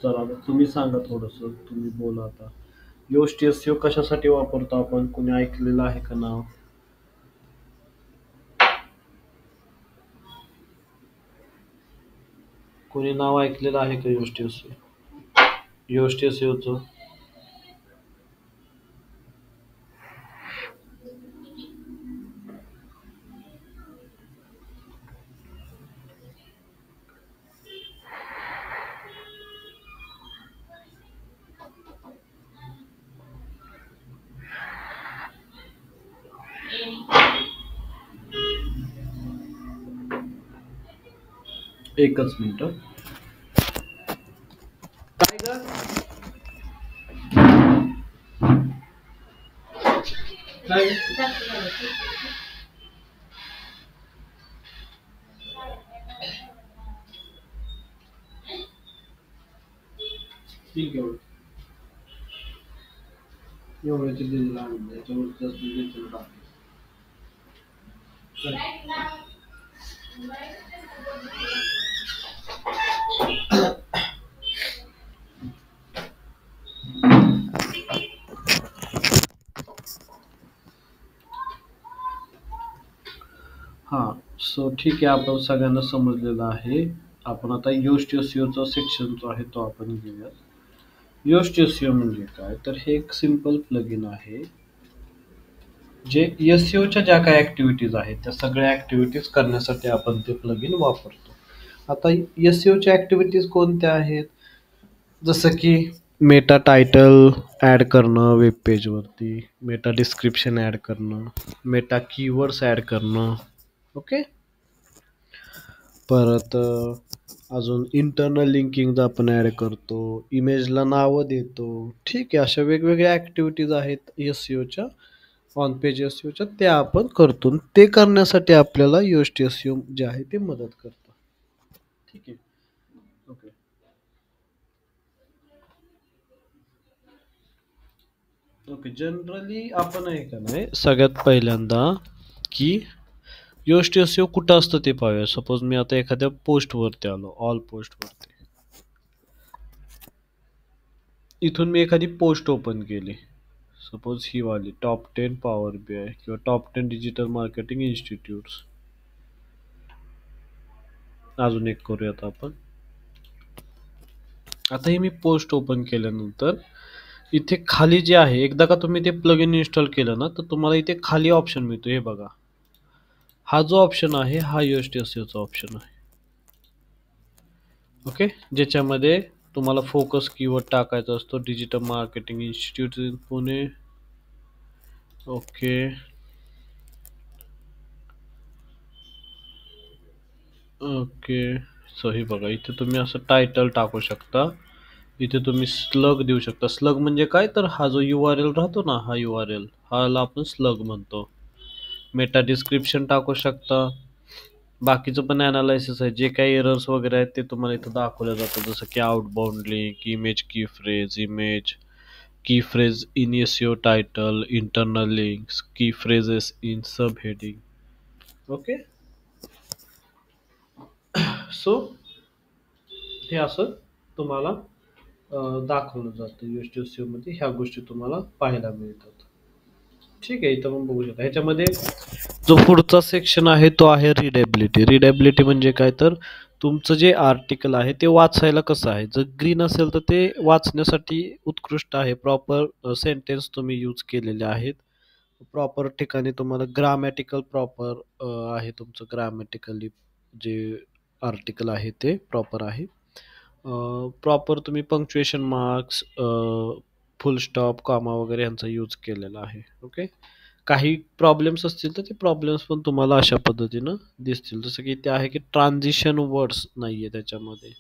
चला आता तुम्ही सांगा थोडंसं. तुम्ही बोला आता. योस्ट एस-ई-ओ कशासाठी वापरतो आपण? कोणी ऐकलेलं आहे का नाव? कोणी नाव ऐकलेलं आहे का योस्ट एस-ई-ओ? योस्ट एस-ई-ओचं? एकच मिनिट. काय ग? काय? ठीक आहे. एवढ्याची दिलेलं आणून द्या. याच्यावर जास्त द्यायचं टाक. हां. सो ठीक आहे. आपण सगळ्यांना समजलेलं आहे. आपण आता योस्ट एस-ई-ओचा सेक्शन जो आहे तो आपण घेऊया. योस्ट एस-ई-ओ म्हणजे काय? तर हे एक सिंपल प्लगइन आहे. जे एस-ई-ओच्या ज्या काही ॲक्टिव्हिटीज आहेत, त्या सगळ्या ॲक्टिव्हिटीज करण्यासाठी आपण ते प्लगइन वापरतो. आता एस-ई-ओच्या ॲक्टिव्हिटीज कोणत्या आहेत? जसं की मेटा टायटल ॲड करणं वेब पेजवरती, मेटा डिस्क्रिप्शन ॲड करणं, मेटा कीवर्ड्स ॲड करणं. ओके. परत अजून इंटरनल लिंकिंग आपण ॲड करतो, इमेजला नावं देतो. ठीक आहे. अशा वेगवेगळ्या ॲक्टिव्हिटीज आहेत एस-ई-ओच्या, ऑन पेज एस-ई-ओच्या, त्या आपण करतो. आणि ते करण्यासाठी आपल्याला योस्ट एस-ई-ओ जे आहे ते मदत करतं. ठीक आहे. ओके. ओके. जनरली आपण आहे का नाही, सगळ्यात पहिल्यांदा की योस्ट एस-ई-ओ कुठं असतं ते पाहूया. सपोज मी आता एखाद्या पोस्टवरती आलो, ऑल पोस्टवरती. इथून मी एखादी पोस्ट ओपन केली. सपोज ही वाली टॉप 10 पॉवर BI किंवा टॉप 10 डिजिटल मार्केटिंग इन्स्टिट्यूट्स. अजून एक करूयात आपण. आता ही मी पोस्ट ओपन केल्यानंतर इथे खाली जे आहे, एकदा का तुम्ही ते प्लगइन इन्स्टॉल केलं ना, तर तुम्हाला इथे खाली ऑप्शन मिळतो. हे बघा. हा जो ऑप्शन आहे हा योस्ट एस-ई-ओचा ऑप्शन आहे. ओके. ज्याच्यामध्ये तुम्हाला फोकस कीवर्ड टाकायचा असतो. Digital marketing institute in Pune. Okay. Okay. So हे बघा, इथे तुम्ही असं टायटल टाकू शकता. इथे तुम्ही स्लग देऊ शकता. स्लग म्हणजे काय? तर हा जो URL राहतो ना, हा URL हाला आपण स्लग म्हणतो. मेटा डिस्क्रिप्शन टाकू शकता. बाकीचं पण ॲनालायसिस आहे. जे काही एरर्स वगैरे आहेत ते तुम्हाला इथं दाखवलं जातं. जसं की आउटबाउंड लिंक, इमेज की phrase in SEO title, internal links, की phrases in sub heading. Okay. So हे असं तुम्हाला दाखवलं जातं. योस्ट एस-ई-ओ मध्ये ह्या गोष्टी तुम्हाला पाहायला मिळतात. ठीक आहे. इथं पण बघू शकता. ह्याच्यामध्ये जो पुढचा सेक्शन आहे तो आहे रीडेबिलिटी. रीडेबिलिटी म्हणजे काय? तर तुमचं जे आर्टिकल आहे ते वाचायला कसं आहे. जर ग्रीन असेल तर ते वाचण्यासाठी उत्कृष्ट आहे. प्रॉपर सेंटेन्स तुम्ही यूज केलेले आहेत. प्रॉपर ठिकाणी तुम्हाला ग्रामॅटिकल प्रॉपर आहे. तुमचं ग्रामॅटिकली जे आर्टिकल आहे ते प्रॉपर आहे. प्रॉपर तुम्ही पंक्च्युएशन मार्क्स, फुल स्टॉप, कॉमा वगैरे यांचा यूज केलेला आहे. ओके. काही प्रॉब्लेम्स असतील तर ते प्रॉब्लेम्स पण तुम्हाला अशा पद्धतीनं दिसतील. जसं की ते आहे की ट्रान्झिशन वर्ड्स नाहीये त्याच्यामध्ये.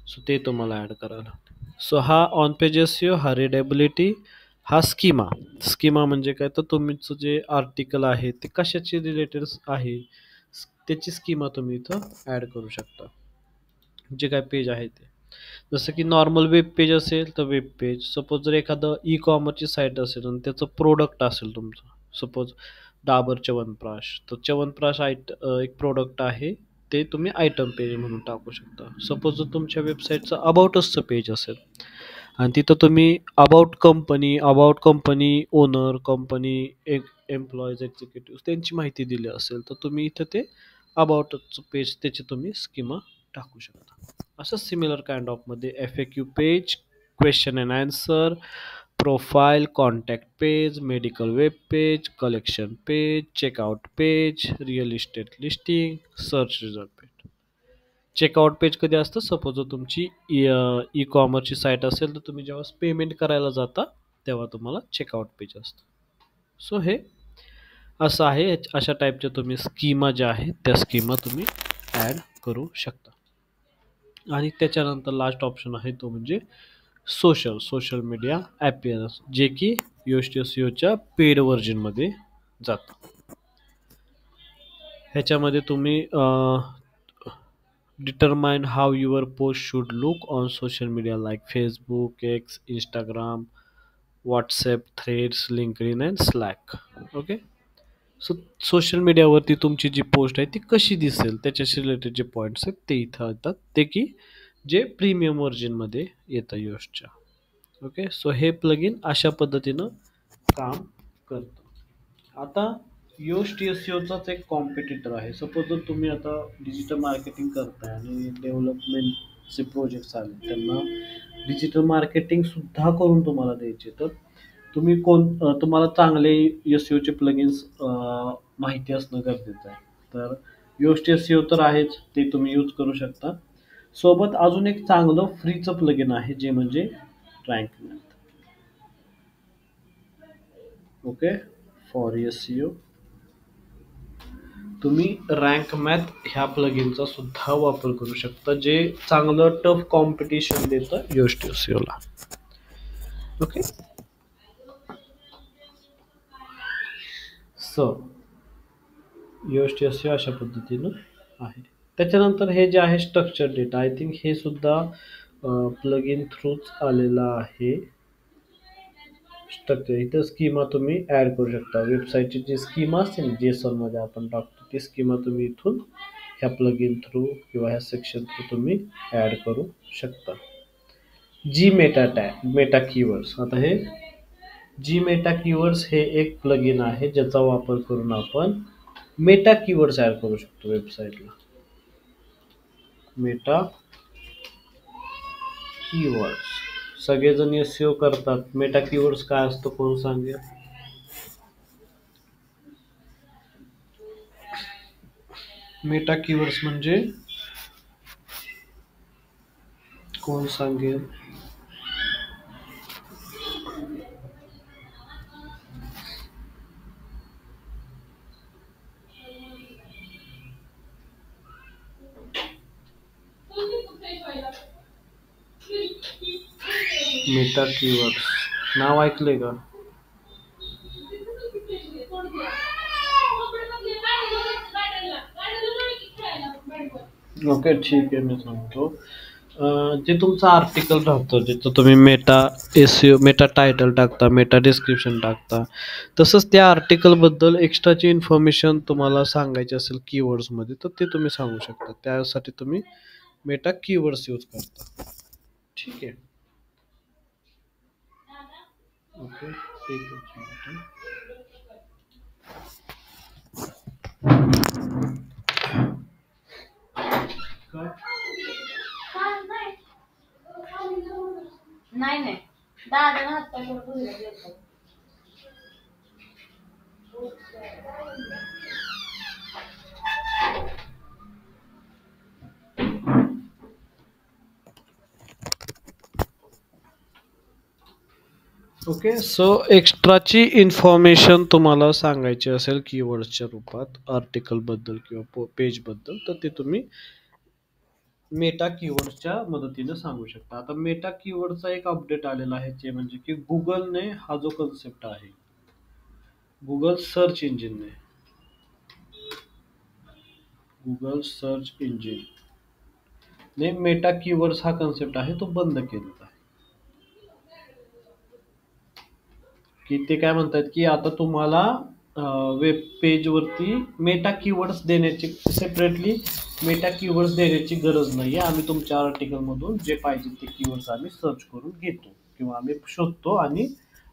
सो ते तुम्हाला ॲड करावं लागतं. सो हा ऑन पेज एसईओ, हा रीडेबिलिटी, हा स्कीमा. स्कीमा म्हणजे काय, तर तुमचं जे आर्टिकल आहे ते कशाची रिलेटेड आहे त्याची स्कीमा तुम्ही इथं ॲड करू शकता. जे काय पेज आहे ते. जसं की नॉर्मल वेब पेज असेल तर वेब पेज. सपोज जर एखादं ई कॉमर्सची साईट असेल आणि त्याचं प्रोडक्ट असेल तुमचं, सपोज डाबर च्यवनप्राश, तर च्यवनप्राश एक प्रोडक्ट आहे, ते तुम्ही आयटम पेज म्हणून टाकू शकता. सपोज जर तुमच्या वेबसाईटचं अबाउटसचं पेज असेल आणि तिथं तुम्ही about company owner, company employees, executive त्यांची माहिती दिली असेल, तर तुम्ही इथं ते अबाउटचं पेज त्याची तुम्ही स्कीमा टाकू शकता. असं सिमिलर काइंड ऑफमध्ये F A Q page, question and answer, profile, contact page, medical web page, collection page, checkout page, real estate listing, search result page. Checkout page कधी असतं, सपोज जर तुमची ई कॉमर्सची साईट असेल तर तुम्ही जेव्हा पेमेंट करायला जाता तेव्हा तुम्हाला चेकआउट पेज असतं. सो हे असं आहे. अशा टाईपच्या तुम्ही स्कीमा ज्या आहेत त्या स्कीमा तुम्ही ॲड करू शकता. आणि त्याच्यानंतर लास्ट ऑप्शन आहे तो म्हणजे सोशल मीडिया ॲपियरन्स, जे की योस्ट एसईओच्या पेड व्हर्जनमध्ये जातं. ह्याच्यामध्ये तुम्ही determine how your post should look on social media like Facebook, X, Instagram, WhatsApp, Threads, LinkedIn and Slack. Okay. So social मीडियावरती तुमची जी पोस्ट आहे ती कशी दिसेल त्याच्याशी रिलेटेड जे पॉईंट्स आहेत ते इथं येतात, ते की जे प्रीमियम व्हर्जनमध्ये येतं योशच्या. ओके. सो हे प्लगइन अशा पद्धतीनं काम करतं. आता योस्ट एसईओचाच एक कॉम्पिटिटर आहे. सपोज जर तुम्ही आता डिजिटल मार्केटिंग करताय आणि डेव्हलपमेंटचे प्रोजेक्ट्स आले, त्यांना डिजिटल मार्केटिंग सुद्धा करून तुम्हाला द्यायचे, तर तुम्हाला चांगले एसईओचे प्लगइन्स माहिती असणं गरजेचं आहे. तर योस्ट एसईओ तर आहेच, ते तुम्ही यूज करू शकता. सोबत अजून एक चांगलं फ्रीचं प्लगइन आहे जे म्हणजे Rank Math. Okay. For SEO तुम्ही रँक मॅथ ह्या प्लगइनचा सुद्धा वापर करू शकता, जे चांगलं टफ कॉम्पिटिशन देतं योस्ट एसईओला. ओके. सो योस्ट एसईओ अशा पद्धतीनं आहे. त्याच्यानंतर हे जे आहे स्ट्रक्चर डेटा, आय थिंक हे सुद्धा प्लगइन थ्रूच आलेलं आहे. स्ट्रक्चर इथं स्कीमा तुम्ही ॲड करू शकता. वेबसाईटची जी स्कीमा असते ना जेसॉनमध्ये आपण टाकतो, ती स्कीमा तुम्ही इथून ह्या प्लगइन थ्रू किंवा ह्या सेक्शन थ्रू तुम्ही ॲड करू शकता. जी मेटा कीवर्ड्स. आता हे जी मेटा कीवर्ड्स हे एक प्लगइन आहे ज्याचा वापर करून आपण मेटा कीवर्ड्स ॲड करू शकतो वेबसाईटला. मेटा कीवर्ड्स सगळेजण एसईओ करतात. मेटा कीवर्ड्स काय असतं कोण सांगेल? मेटा कीवर्ड्स म्हणजे कोण सांगेल? मेटा कीवर्ड्स नाव ऐकलंय का? ओके, ठीक आहे, मी सांगतो. जे तुमचं आर्टिकल राहतं, जिथं तुम्ही मेटा एसईओ, मेटा टायटल टाकता, मेटा डिस्क्रिप्शन टाकता, तसंच त्या आर्टिकलबद्दल एक्स्ट्राची इन्फॉर्मेशन तुम्हाला सांगायची असेल कीवर्ड्समध्ये, तर ते तुम्ही सांगू शकता. त्यासाठी तुम्ही मेटा कीवर्ड्स यूज करता. ठीक आहे. ओके, एकच मिनिट. काय नाही दादा हात पाय करतो. ओके. सो एक्स्ट्राची इन्फॉर्मेशन तुम्हाला सांगायची असेल कीवर्ड्सच्या रूपात आर्टिकलबद्दल किंवा पेजबद्दल, तर ते तुम्ही मेटा कीवर्ड्सच्या मदतीने सांगू शकता. आता मेटा कीवर्डचा एक अपडेट आलेला आहे, जे म्हणजे की गुगलने हा जो कन्सेप्ट आहे, गुगल सर्च इंजिनने, गुगल सर्च इंजिन ने मेटा कीवर्ड्स हा कन्सेप्ट आहे तो बंद केलेला आहे. की ते काय म्हणतात की आता तुम्हाला वेब पेजवरती मेटा कीवर्ड्स देण्याची, सेपरेटली मेटा कीवर्ड्स देण्याची गरज नाही आहे. आम्ही तुमच्या आर्टिकलमधून जे पाहिजे ते कीवर्ड्स आम्ही सर्च करून घेतो किंवा आम्ही शोधतो आणि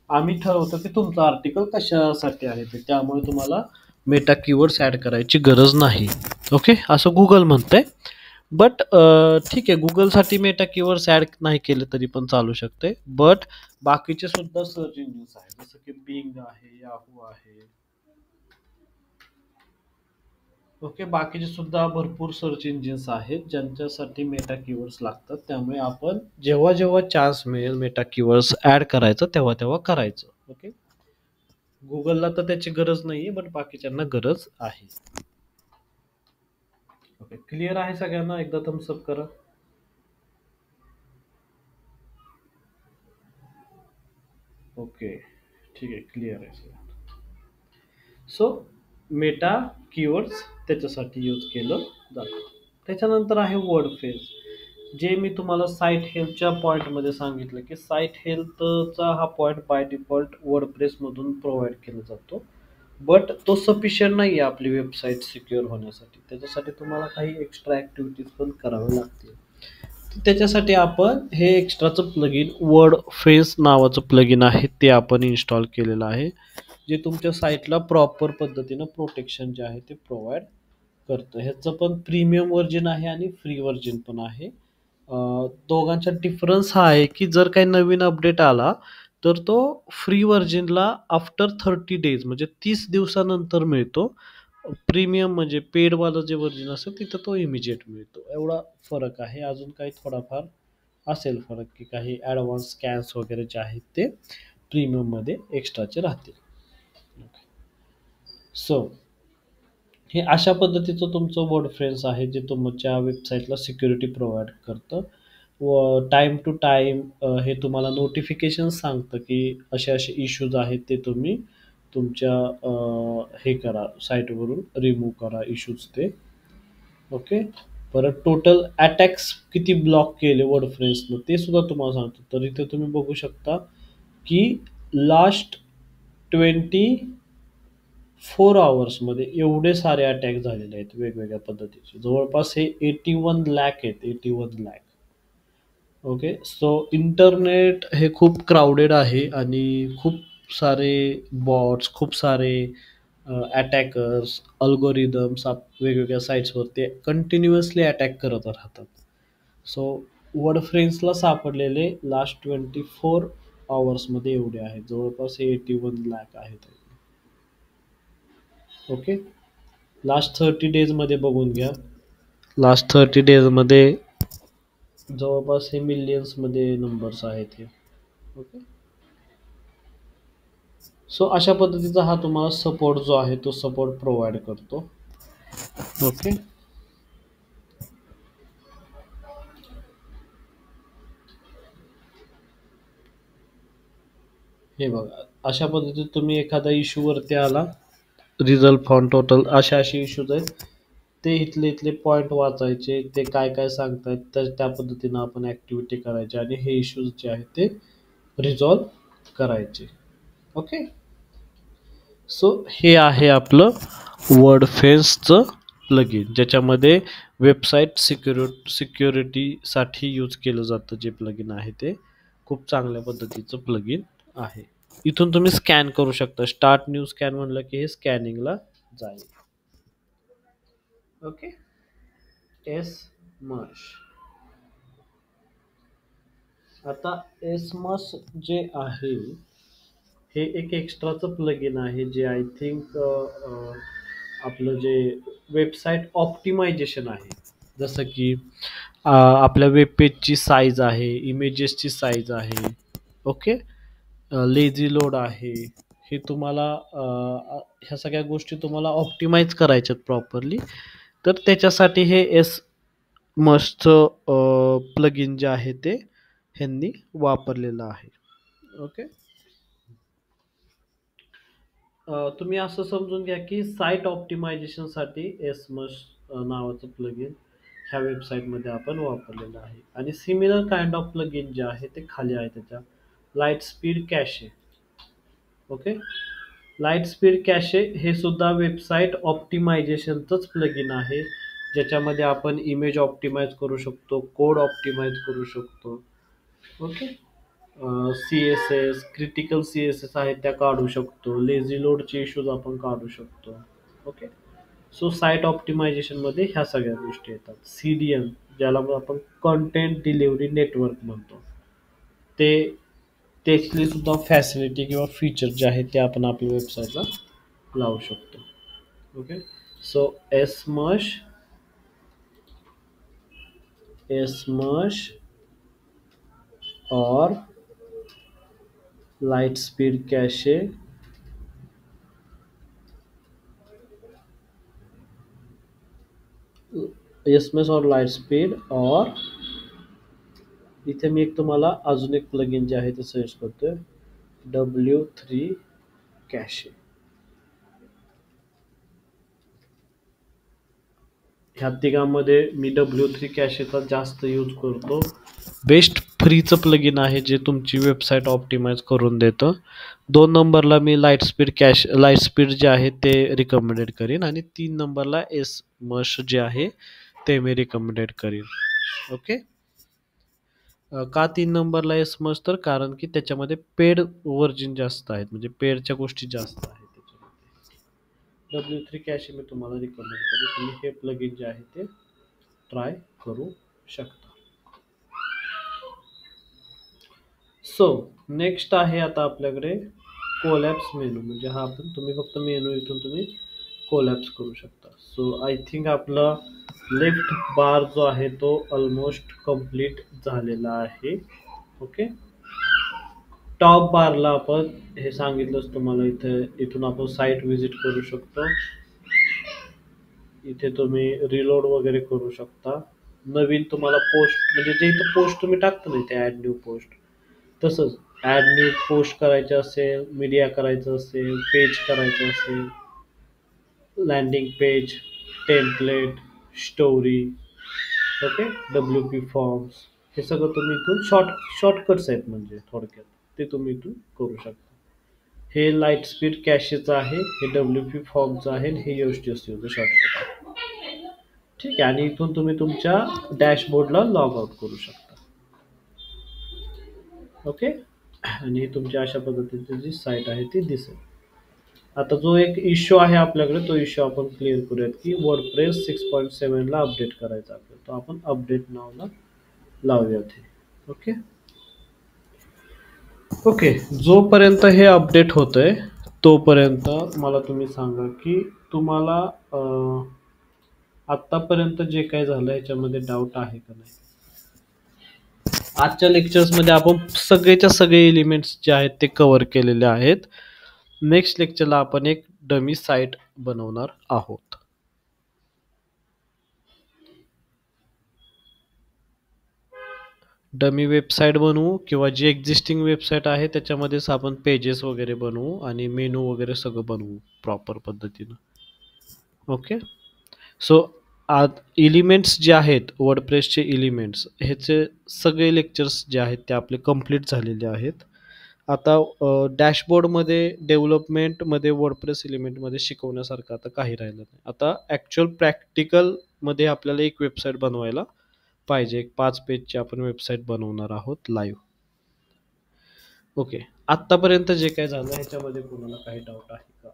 आम्ही ठरवतो की तुमचं आर्टिकल कशासाठी आहे ते. त्यामुळे तुम्हाला मेटा कीवर्ड्स ॲड करायची गरज नाही. ओके, असं गुगल म्हणतंय. बट ठीक आहे, गुगलसाठी मेटा कीवर्ड्स ॲड नाही केले तरी पण चालू शकते. बट बाकीचे सुद्धा सर्च इंजिन्स आहेत, जसं की बिंग आहे, याहू आहे. ओके, बाकीचे सुद्धा भरपूर सर्च इंजिन्स आहेत ज्यांच्यासाठी मेटा कीवर्ड्स लागतात. त्यामुळे आपण जेव्हा जेव्हा चान्स मिळेल मेटा कीवर्ड्स ॲड करायचं तेव्हा तेव्हा करायचं. ओके, गुगलला तर त्याची गरज नाही आहे, बट बाकीच्यांना गरज आहे. ओके, क्लिअर आहे सगळ्यांना? एकदा थम्सअप करा. ओके, ठीक आहे, क्लिअर आहे सगळं. सो मेटा कीवर्ड्स त्याच्यासाठी यूज केलं जातं. त्याच्यानंतर आहे वर्ड फ्रेज, जे मी तुम्हाला साईट हेल्थच्या पॉईंटमध्ये सांगितलं की साईट हेल्थचा हा पॉईंट बाय डिफॉल्ट वर्डप्रेसमधून प्रोव्हाइड केला जातो. बट तो सफिशियंट नाही आहे आपली वेबसाईट सिक्युअर होण्यासाठी. त्याच्यासाठी तुम्हाला काही एक्स्ट्रा ॲक्टिव्हिटीज पण कराव्या लागतील. त्याच्यासाठी आपण हे एक्स्ट्राचं प्लगइन वर्ड फ्रेज नावाचं प्लगइन आहे ते आपण इन्स्टॉल केलेलं आहे, जे तुमच्या साईटला प्रॉपर पद्धतीनं प्रोटेक्शन जे आहे ते प्रोव्हाइड करतं. ह्याचं पण प्रीमियम व्हर्जन आहे आणि फ्री व्हर्जन पण आहे. दोघांचा डिफरन्स हा आहे की जर काही नवीन अपडेट आला तर तो फ्री व्हर्जनला आफ्टर 30 डेज म्हणजे 30 दिवसानंतर मिळतो. प्रीमियम म्हणजे पेडवालं जे व्हर्जन असेल तिथं तो इमिजिएट मिळतो. एवढा फरक आहे. अजून काही थोडाफार असेल फरक, की काही ॲडव्हान्स स्कॅन्स वगैरे जे आहेत ते प्रीमियममध्ये एक्स्ट्राचे राहतील. सो हे अशा पद्धतीचं तुमचं वर्ड फ्रेज आहे, जे तुमच्या वेबसाईटला सिक्युरिटी प्रोव्हाइड करतं. व टाईम टू टाईम हे तुम्हाला नोटिफिकेशन सांगतं की असे असे इश्यूज आहेत, ते तुम्ही तुमच्या हे करा, साईटवरून रिमूव्ह करा इश्यूज ते. ओके, परत टोटल अटॅक्स किती ब्लॉक केले वर्ड फ्रेंड्सनं ते सुद्धा तुम्हाला सांगतो. तर इथे तुम्ही बघू शकता की लास्ट 24 आवर्समध्ये एवढे सारे अटॅक झालेले आहेत वेगवेगळ्या पद्धतीचे. जवळपास हे 81 लाख आहेत, 81 लाख. ओके, सो इंटरनेट हे खूप क्राऊडेड आहे आणि खूप सारे बॉट्स, खूप सारे अटॅकर्स, अल्गोरिदम्स वेगवेगळ्या साईट्सवर ते कंटिन्युअसली अटॅक करत राहतात. सो वर्ड फ्रेंड्सला सापडलेले लास्ट 24 आवर्समध्ये एवढे आहेत, जवळपास हे 81 लाख आहेत. ओके, लास्ट 30 डेजमध्ये बघून घ्या. लास्ट 30 डेजमध्ये जवळपास हे मिलियन्समध्ये नंबर्स आहेत हे. ओके, सो अशा पद्धतीचा हा तुम्हाला सपोर्ट जो आहे तो सपोर्ट प्रोव्हाइड करतो. ओके, हे बघा, अशा पद्धतीत तुम्ही एखादा इश्यूवरती आला, रिझल्ट फॉन टोटल असे इश्यूज आहेत, ते इथले इथले पॉईंट वाचायचे, ते काय काय सांगतायत तर त्या पद्धतीनं आपण ॲक्टिव्हिटी करायची आणि हे इश्यूज जे आहेत ते रिझॉल्व करायचे. ओके, सो हे आहे आपलं वर्डफेन्सचं प्लगइन, ज्याच्यामध्ये वेबसाईट सिक्युरिटीसाठी यूज केलं जातं. जे प्लगइन आहे ते खूप चांगल्या पद्धतीचं प्लगइन आहे. इथून तुम्ही स्कॅन करू शकता. स्टार्ट न्यू स्कॅन म्हणलं की हे स्कॅनिंगला जाईल. ओके, एसमस. आता एसमस जे आहे हे एक एक्स्ट्राचं प्लगइन आहे, जे आय थिंक आपलं जे वेबसाईट ऑप्टिमायझेशन आहे, जसं की आपल्या वेब पेजची साईज आहे, इमेजेसची साईज आहे. ओके, लेझी लोड आहे. हे तुम्हाला ह्या सगळ्या गोष्टी तुम्हाला ऑप्टिमाइज करायच्यात प्रॉपरली. तर त्याच्यासाठी हे एस मस्टचं प्लगइन जे आहे ते ह्यांनी वापरलेलं आहे. ओके. तुम्ही असं समजून घ्या की साईट ऑप्टिमायझेशनसाठी एसमस नावाचं प्लगइन ह्या वेबसाईटमध्ये आपण वापरलेलं आहे. आणि सिमिलर काइंड ऑफ प्लगइन जे आहे ते खाली आहे त्याच्या light speed cache. Okay. Light speed cache हे सुद्धा वेबसाईट ऑप्टिमायझेशनचंच प्लगइन आहे, ज्याच्यामध्ये आपण इमेज ऑप्टिमाइज करू शकतो, कोड ऑप्टिमाइज करू शकतो. Okay. C S S critical C S S आहेत त्या काढू शकतो, लेझी लोडचे इश्यूज आपण काढू शकतो. ओके. सो साईट ऑप्टिमायझेशनमध्ये ह्या सगळ्या गोष्टी येतात. सी डी एन ज्याला आपण कंटेंट डिलिव्हरी नेटवर्क म्हणतो, ते त्यातली सुद्धा फॅसिलिटी किंवा फीचर जे आहेत ते आपण आपल्या वेबसाईटला लावू शकतो. ओके. सो एसमश और लाइट स्पीड कैशे एसमस और लाईट स्पीड और इथे मी एक तुम्हाला अजून एक प्लगइन जे आहे ते सजेस्ट करतोय, W3 कॅशे. ह्या तिघांमध्ये मी W3 कॅशेचा जास्त यूज करतो. बेस्ट फ्रीचं प्लगइन आहे जे तुमची वेबसाईट ऑप्टिमाइज करून देतं. 2 नंबरला मी लाईट स्पीड जे आहे ते रिकमेंडेड करीन आणि 3 नंबरला एस मश जे आहे ते मी रिकमेंडेड करीन. ओके. का 3 नंबरला एस मश? तर कारण की त्याच्यामध्ये पेड व्हर्जन जास्त आहेत, म्हणजे पेडच्या गोष्टी जास्त आहेत त्याच्यामध्ये. W3 कॅशे मी तुम्हाला रिकमेंड करेन, तुम्ही हे प्लगइन जे आहे ते ट्राय करू शकता. सो नेक्स्ट आहे आता आपल्याकडे कोलॅप्स मेनू. म्हणजे हा आपण तुम्ही फक्त मेनू इथून तुम्ही कोलॅप्स करू शकता. सो आय थिंक आपला लेफ्ट बार जो आहे तो ऑलमोस्ट कंप्लीट झालेला आहे. ओके. टॉप बारला आपण हे सांगितलंच तुम्हाला, इथून आपण साईट व्हिजिट करू शकतो. इथे तुम्ही रिलोड वगैरे करू शकता. नवीन तुम्हाला पोस्ट म्हणजे जे इथं पोस्ट तुम्ही टाकता ना, इथे ॲड न्यू पोस्ट, तसंच ॲड न्यू पोस्ट करायचं असेल, मीडिया करायचं असेल, पेज करायचं असेल, landing page, template, story, okay, WP forms, हे सगळं तुम्ही इथून शॉर्टकट्स आहेत म्हणजे थोडक्यात ते तुम्ही इथून करू शकता. हे लाईट स्पीड कॅशेचं आहे, हे WP फॉर्मचं आहे, हे USDSचं शॉर्टकट आहे. ठीक आहे. आणि इथून तुम्ही तुमच्या डॅशबोर्डला लॉग आउट करू शकता. ओके. आणि तुमच्या अशा पद्धतीची जी साईट आहे ती दिसेल. आता जो एक इश्यू आहे आपल्याकडे, तो इश्यू आपण क्लिअर करूयात की वर्डप्रेस 6.7 ला अपडेट करायचा आपल्याला. तो आपण अपडेट नावला लावूयात हे. ओके. ओके. जोपर्यंत हे अपडेट होतंय तोपर्यंत मला तुम्ही सांगा की तुम्हाला आतापर्यंत जे काय झालं ह्याच्यामध्ये डाऊट आहे का नाही. आजच्या लेक्चर्समध्ये आपण सगळेच्या सगळे एलिमेंट्स जे आहेत ते कव्हर केलेले आहेत. नेक्स्ट लेक्चरला आपण एक डमी साईट बनवणार आहोत. डमी वेबसाईट बनवू किंवा जी एक्झिस्टिंग वेबसाईट आहे त्याच्यामध्येच आपण पेजेस वगैरे बनवू आणि मेनू वगैरे सगळं बनवू प्रॉपर पद्धतीनं. ओके. सो आज एलिमेंट्स जे आहेत वर्डप्रेसचे एलिमेंट्स ह्याचे सगळे लेक्चर्स जे आहेत ते आपले कंप्लीट झालेले आहेत. आता डॅशबोर्डमध्ये डेव्हलपमेंटमध्ये वर्डप्रेस एलिमेंटमध्ये शिकवण्यासारखं आता काही राहिलं नाही. आता ॲक्च्युअल प्रॅक्टिकलमध्ये आपल्याला एक वेबसाईट बनवायला पाहिजे. एक 5 पेजची आपण वेबसाईट बनवणार आहोत लाईव्ह. ओके. आत्तापर्यंत जे काय झालं ह्याच्यामध्ये कोणाला काही डाऊट आहे का?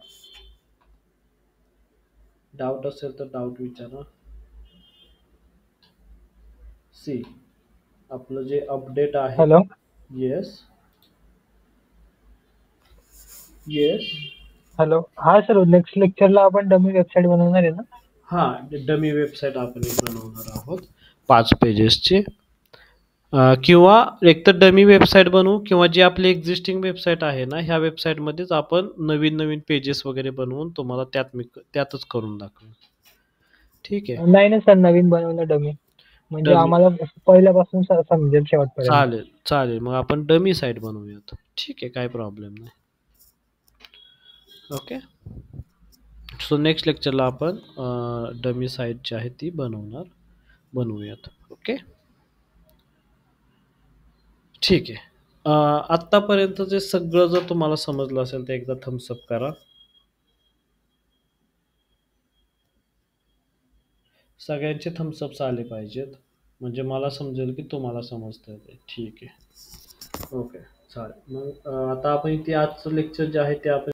डाऊट असेल तर डाऊट विचारा. सी आपलं जे अपडेट आहे. हॅलो. Yes yes. हॅलो. हा सर, नेक्स्ट लेक्चरला आपण डमी वेबसाईट बनवणार आहे ना? हां, डमी वेबसाईट आपण एक बनवणार आहोत 5 पेजेसची. किंवा एकतर डमी वेबसाईट बनवू किंवा जी आपली एक्झिस्टिंग वेबसाईट आहे ना, ह्या वेबसाईटमध्येच आपण नवीन-नवीन पेजेस वगैरे बनवून तुम्हाला त्यातच करून दाखवू. ठीक आहे. नाही ना सर, नवीन बनवलं डमी. म्हणजे डमी आम्हाला पहिल्यापासून समजेल शेवटपर्यंत. चालेल, चालेल. मग आपण डमी साईट बनवूयात. ठीक आहे, काही प्रॉब्लेम नाही. ओके. सो नेक्स्ट लेक्चरला आपण डमी साईट जी आहे ती बनवूयात. ओके. ठीक आहे. आत्तापर्यंत जे सगळं जर तुम्हाला समजलं असेल तर एकदा थम्स अप करा. सगळ्यांचे थम्स अप्स आले पाहिजेत. म्हणजे मला समजेल की तुम्हाला समजतंय ते. ठीक आहे. ओके. चालेल. मग आता आपण इथे आजचं लेक्चर जे आहे ते आपण